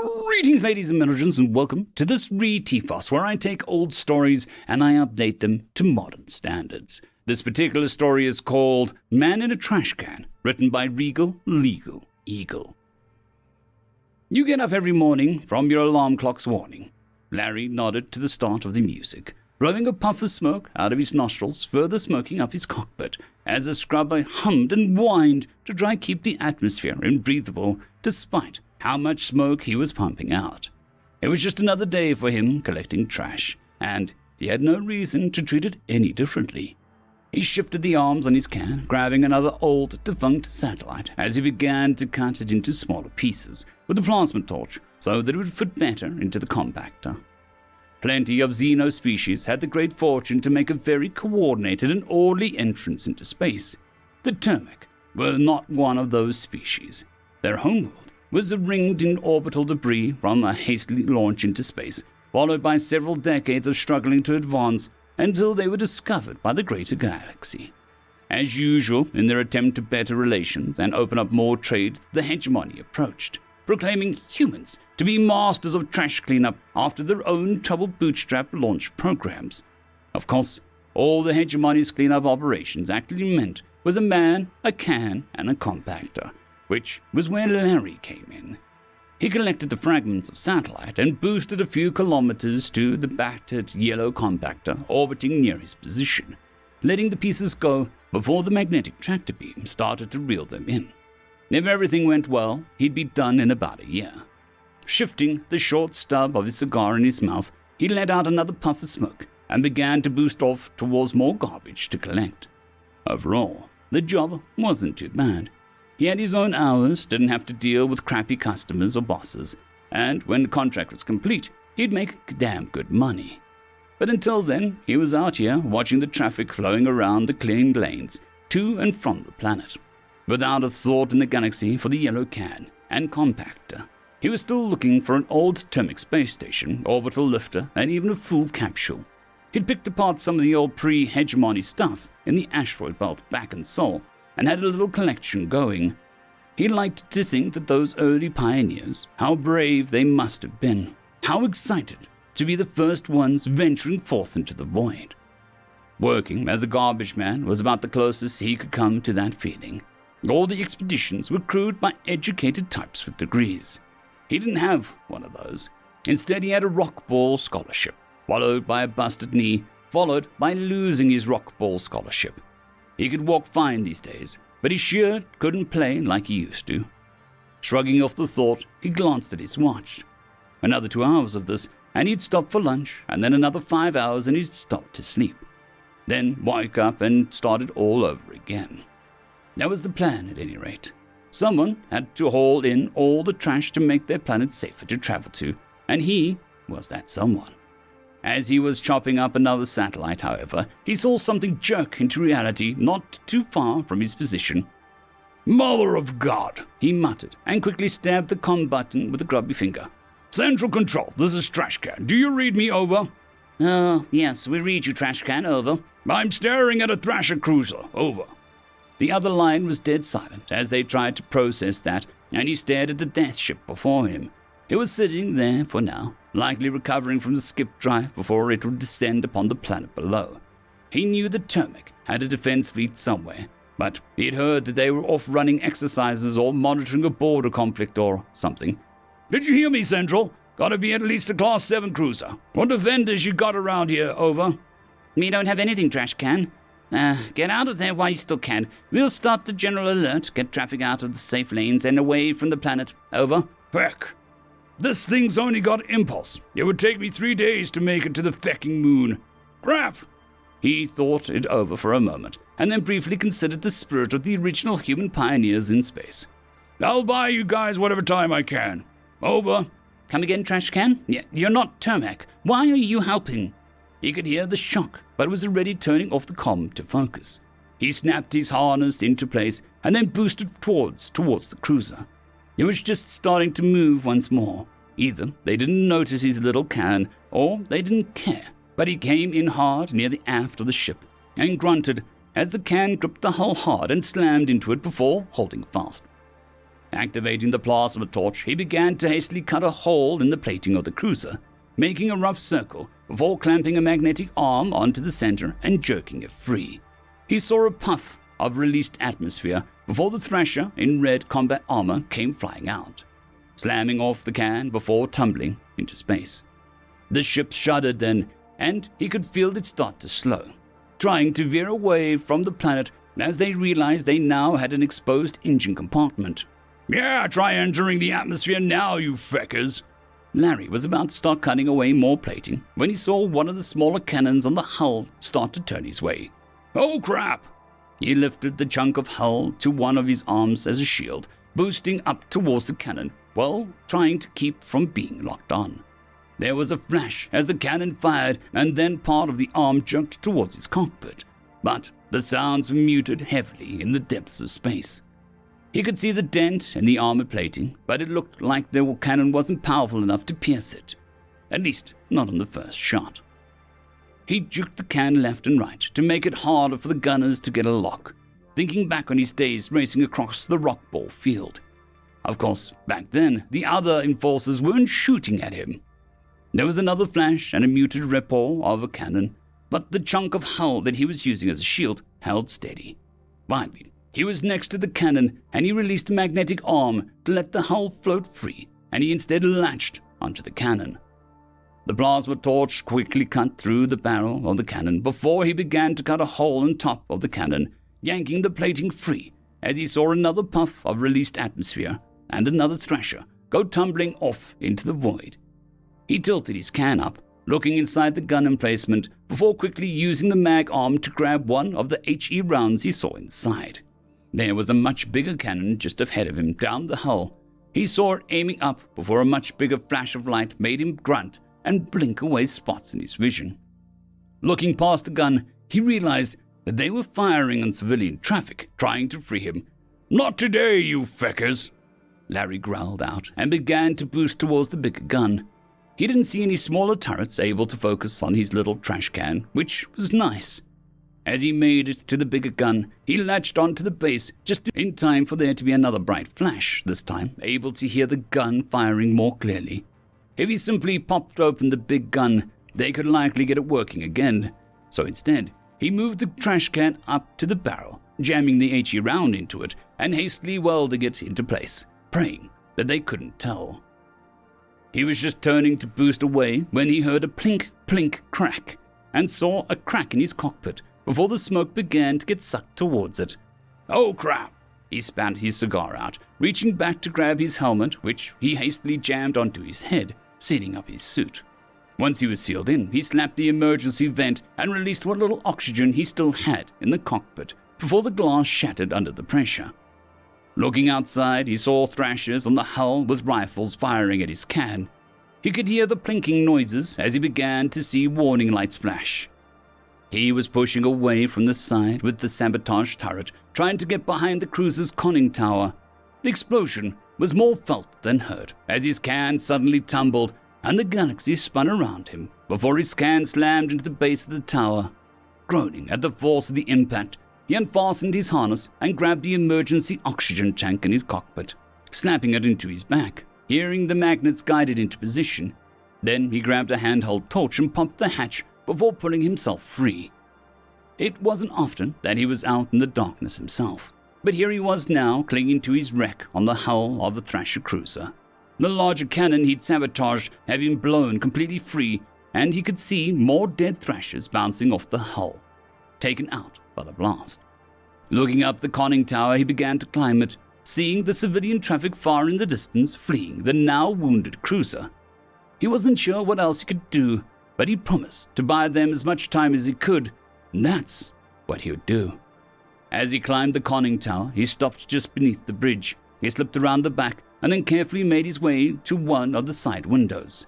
Greetings, ladies and gentlemen, and welcome to this RE015, where I take old stories and I update them to modern standards. This particular story is called Man in a Trash Can, written by RegalLegalEagle. You get up every morning from your alarm clock's warning. Larry nodded to the start of the music, blowing a puff of smoke out of his nostrils, further smoking up his cockpit, as the scrubber hummed and whined to try and keep the atmosphere breathable, despite how much smoke he was pumping out. It was just another day for him collecting trash, and he had no reason to treat it any differently. He shifted the arms on his can, grabbing another old, defunct satellite as he began to cut it into smaller pieces with a plasma torch so that it would fit better into the compactor. Plenty of Xeno species had the great fortune to make a very coordinated and orderly entrance into space. The Terran were not one of those species. Their homeworld was ringed in orbital debris from a hastily launch into space, followed by several decades of struggling to advance until they were discovered by the greater galaxy. As usual, in their attempt to better relations and open up more trade, the hegemony approached, proclaiming humans to be masters of trash cleanup after their own troubled bootstrap launch programs. Of course, all the hegemony's cleanup operations actually meant was a man, a can, and a compactor, which was where Larry came in. He collected the fragments of satellite and boosted a few kilometers to the battered yellow compactor orbiting near his position, letting the pieces go before the magnetic tractor beam started to reel them in. If everything went well, he'd be done in about a year. Shifting the short stub of his cigar in his mouth, he let out another puff of smoke and began to boost off towards more garbage to collect. Overall, the job wasn't too bad. He had his own hours, didn't have to deal with crappy customers or bosses, and when the contract was complete, he'd make damn good money. But until then, he was out here watching the traffic flowing around the cleaned lanes to and from the planet. Without a thought in the galaxy for the yellow can and compactor, he was still looking for an old Terran space station, orbital lifter, and even a full capsule. He'd picked apart some of the old pre-hegemony stuff in the asteroid belt back in Sol, and had a little collection going. He liked to think that those early pioneers, how brave they must have been, how excited to be the first ones venturing forth into the void. Working as a garbage man was about the closest he could come to that feeling. All the expeditions were crewed by educated types with degrees. He didn't have one of those. Instead, he had a rockball scholarship, followed by a busted knee, followed by losing his rockball scholarship. He could walk fine these days, but he sure couldn't play like he used to. Shrugging off the thought, he glanced at his watch. Another 2 hours of this, and he'd stop for lunch, and then another 5 hours and he'd stop to sleep. Then wake up and start it all over again. That was the plan, at any rate. Someone had to haul in all the trash to make their planet safer to travel to, and he was that someone. As he was chopping up another satellite, however, he saw something jerk into reality not too far from his position. "Mother of God!" he muttered, and quickly stabbed the comm button with a grubby finger. "Central Control, this is Trash Can. Do you read me over?" "Oh, yes, we read you, Trash Can, over." "I'm staring at a Thrasher cruiser, over." The other line was dead silent as they tried to process that, and he stared at the death ship before him. It was sitting there for now, likely recovering from the skip drive before it would descend upon the planet below. He knew the Terran had a defense fleet somewhere, but he had heard that they were off running exercises or monitoring a border conflict or something. "Did you hear me, Central? Gotta be at least a Class 7 cruiser. What defenders you got around here, over?" "We don't have anything, Trash Can. Get out of there while you still can. We'll start the general alert, get traffic out of the safe lanes and away from the planet, over." "Heck. This thing's only got impulse. It would take me 3 days to make it to the fecking moon. Crap!" He thought it over for a moment, and then briefly considered the spirit of the original human pioneers in space. "I'll buy you guys whatever time I can. Over." "Come again, Trash Can? You're not Terran. Why are you helping?" He could hear the shock, but was already turning off the comm to focus. He snapped his harness into place and then boosted towards the cruiser. It was just starting to move once more. Either they didn't notice his little can, or they didn't care, but he came in hard near the aft of the ship and grunted as the can gripped the hull hard and slammed into it before holding fast. Activating the plasma torch, he began to hastily cut a hole in the plating of the cruiser, making a rough circle before clamping a magnetic arm onto the center and jerking it free. He saw a puff of released atmosphere before the Thrasher in red combat armor came flying out, slamming off the can before tumbling into space. The ship shuddered then, and he could feel it start to slow, trying to veer away from the planet as they realized they now had an exposed engine compartment. "Yeah, try entering the atmosphere now, you feckers." Larry was about to start cutting away more plating when he saw one of the smaller cannons on the hull start to turn his way. "Oh crap!" He lifted the chunk of hull to one of his arms as a shield, boosting up towards the cannon while trying to keep from being locked on. There was a flash as the cannon fired, and then part of the arm jerked towards his cockpit. But the sounds were muted heavily in the depths of space. He could see the dent in the armor plating, but it looked like the cannon wasn't powerful enough to pierce it. At least, not on the first shot. He juked the can left and right to make it harder for the gunners to get a lock, thinking back on his days racing across the rockball field. Of course, back then, the other enforcers weren't shooting at him. There was another flash and a muted report of a cannon, but the chunk of hull that he was using as a shield held steady. Finally, he was next to the cannon, and he released a magnetic arm to let the hull float free, and he instead latched onto the cannon. The plasma torch quickly cut through the barrel of the cannon before he began to cut a hole on top of the cannon, yanking the plating free as he saw another puff of released atmosphere and another Thrasher go tumbling off into the void. He tilted his can up, looking inside the gun emplacement before quickly using the mag arm to grab one of the HE rounds he saw inside. There was a much bigger cannon just ahead of him down the hull. He saw it aiming up before a much bigger flash of light made him grunt and blink away spots in his vision. Looking past the gun, he realized that they were firing on civilian traffic, trying to free him. "Not today, you feckers!" Larry growled out and began to boost towards the bigger gun. He didn't see any smaller turrets able to focus on his little trash can, which was nice. As he made it to the bigger gun, he latched onto the base just in time for there to be another bright flash, this time able to hear the gun firing more clearly. If he simply popped open the big gun, they could likely get it working again. So instead, he moved the trash can up to the barrel, jamming the HE round into it and hastily welding it into place, praying that they couldn't tell. He was just turning to boost away when he heard a plink, plink crack and saw a crack in his cockpit before the smoke began to get sucked towards it. "Oh crap!" He spat his cigar out, reaching back to grab his helmet, which he hastily jammed onto his head, sealing up his suit. Once he was sealed in, he slapped the emergency vent and released what little oxygen he still had in the cockpit before the glass shattered under the pressure. Looking outside, he saw Thrashers on the hull with rifles firing at his can. He could hear the plinking noises as he began to see warning lights flash. He was pushing away from the side with the sabotage turret, trying to get behind the cruiser's conning tower. The explosion was more felt than heard as his can suddenly tumbled and the galaxy spun around him before his can slammed into the base of the tower. Groaning at the force of the impact, he unfastened his harness and grabbed the emergency oxygen tank in his cockpit, snapping it into his back, hearing the magnets guide it into position. Then he grabbed a handheld torch and pumped the hatch before pulling himself free. It wasn't often that he was out in the darkness himself, but here he was now clinging to his wreck on the hull of the Thrasher cruiser. The larger cannon he'd sabotaged had been blown completely free, and he could see more dead Thrashers bouncing off the hull, taken out by the blast. Looking up the conning tower, he began to climb it, seeing the civilian traffic far in the distance fleeing the now wounded cruiser. He wasn't sure what else he could do, but he promised to buy them as much time as he could, and that's what he would do. As he climbed the conning tower, he stopped just beneath the bridge. He slipped around the back and then carefully made his way to one of the side windows.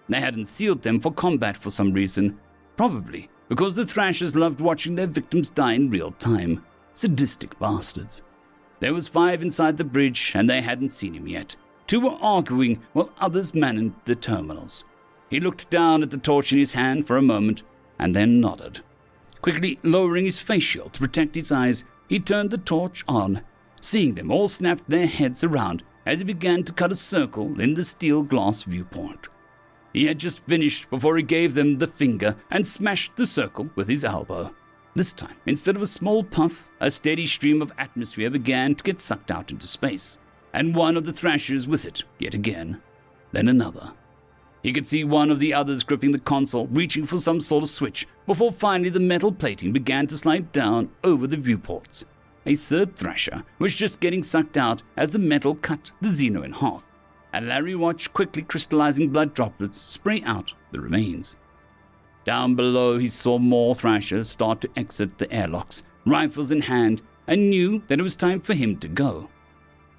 They hadn't sealed them for combat for some reason, probably because the Thrashers loved watching their victims die in real time. Sadistic bastards. There was 5 inside the bridge, and they hadn't seen him yet. 2 were arguing while others manned the terminals. He looked down at the torch in his hand for a moment, and then nodded. Quickly lowering his face shield to protect his eyes, he turned the torch on. Seeing them all snapped their heads around as he began to cut a circle in the steel glass viewport. He had just finished before he gave them the finger and smashed the circle with his elbow. This time, instead of a small puff, a steady stream of atmosphere began to get sucked out into space, and one of the thrashers with it yet again. Then another. He could see one of the others gripping the console, reaching for some sort of switch, before finally the metal plating began to slide down over the viewports. A third thrasher was just getting sucked out as the metal cut the Xeno in half, and Larry watched quickly crystallizing blood droplets spray out the remains. Down below he saw more thrashers start to exit the airlocks, rifles in hand, and knew that it was time for him to go.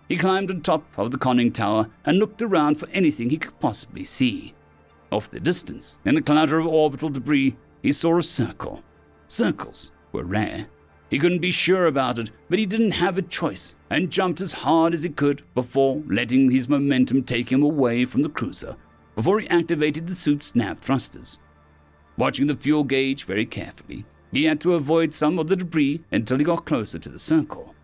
He climbed on top of the conning tower and looked around for anything he could possibly see. Off the distance, in a clutter of orbital debris, he saw a circle. Circles were rare. He couldn't be sure about it, but he didn't have a choice and jumped as hard as he could before letting his momentum take him away from the cruiser, before he activated the suit's nav thrusters. Watching the fuel gauge very carefully, he had to avoid some of the debris until he got closer to the circle.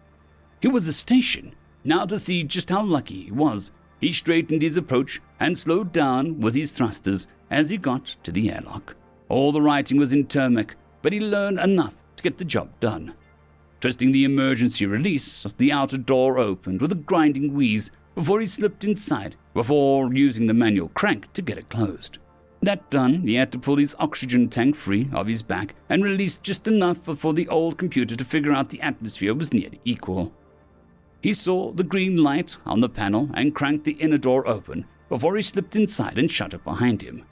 It was a station. Now to see just how lucky he was, he straightened his approach and slowed down with his thrusters as he got to the airlock. All the writing was in Termic, but he learned enough to get the job done. Twisting the emergency release, the outer door opened with a grinding wheeze before he slipped inside, before using the manual crank to get it closed. That done, he had to pull his oxygen tank free of his back and release just enough for the old computer to figure out the atmosphere was nearly equal. He saw the green light on the panel and cranked the inner door open before he slipped inside and shut it behind him.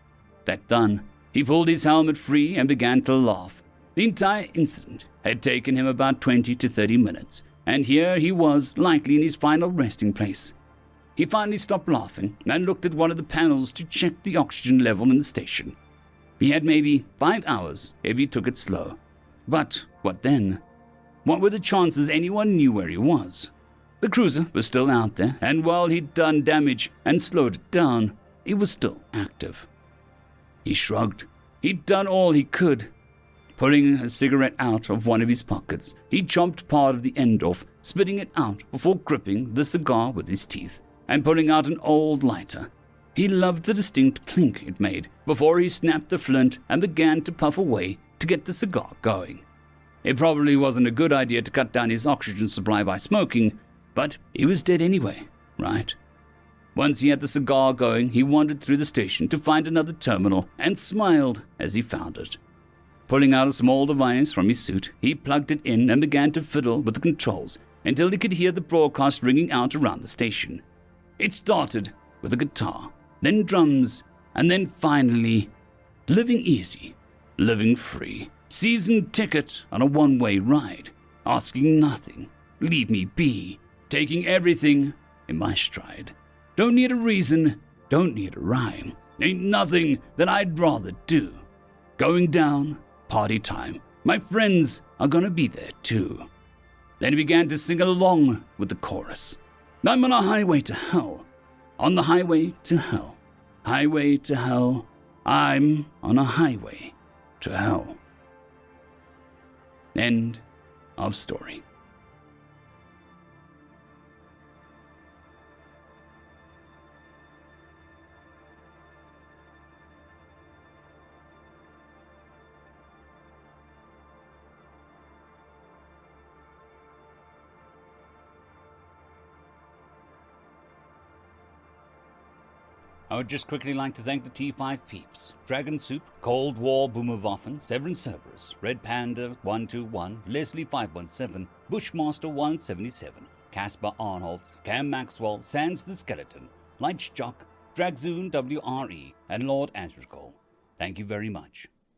That done, he pulled his helmet free and began to laugh. The entire incident had taken him about 20 to 30 minutes, and here he was, likely in his final resting place. He finally stopped laughing and looked at one of the panels to check the oxygen level in the station. He had maybe 5 hours if he took it slow. But what then? What were the chances anyone knew where he was? The cruiser was still out there, and while he'd done damage and slowed it down, it was still active. He shrugged. He'd done all he could. Pulling a cigarette out of one of his pockets, he chomped part of the end off, spitting it out before gripping the cigar with his teeth and pulling out an old lighter. He loved the distinct clink it made before he snapped the flint and began to puff away to get the cigar going. It probably wasn't a good idea to cut down his oxygen supply by smoking, but he was dead anyway, right? Once he had the cigar going, he wandered through the station to find another terminal and smiled as he found it. Pulling out a small device from his suit, he plugged it in and began to fiddle with the controls until he could hear the broadcast ringing out around the station. It started with a guitar, then drums, and then finally, living easy, living free, season ticket on a one-way ride, asking nothing, leave me be, taking everything in my stride. Don't need a reason, don't need a rhyme, ain't nothing that I'd rather do. Going down, party time, my friends are gonna be there too. Then he began to sing along with the chorus. I'm on a highway to hell, on the highway to hell, highway to hell, I'm on a highway to hell. End of story. I would just quickly like to thank the T5 peeps, Dragon Soup, Cold War Boomerwaffen, Severin Cerberus, Red Panda 121, Leslie 517, Bushmaster 177, Caspar Arnholtz, Cam Maxwell, Sans the Skeleton, Lightjock, Dragzoon WRE, and Lord Azrakal. Thank you very much.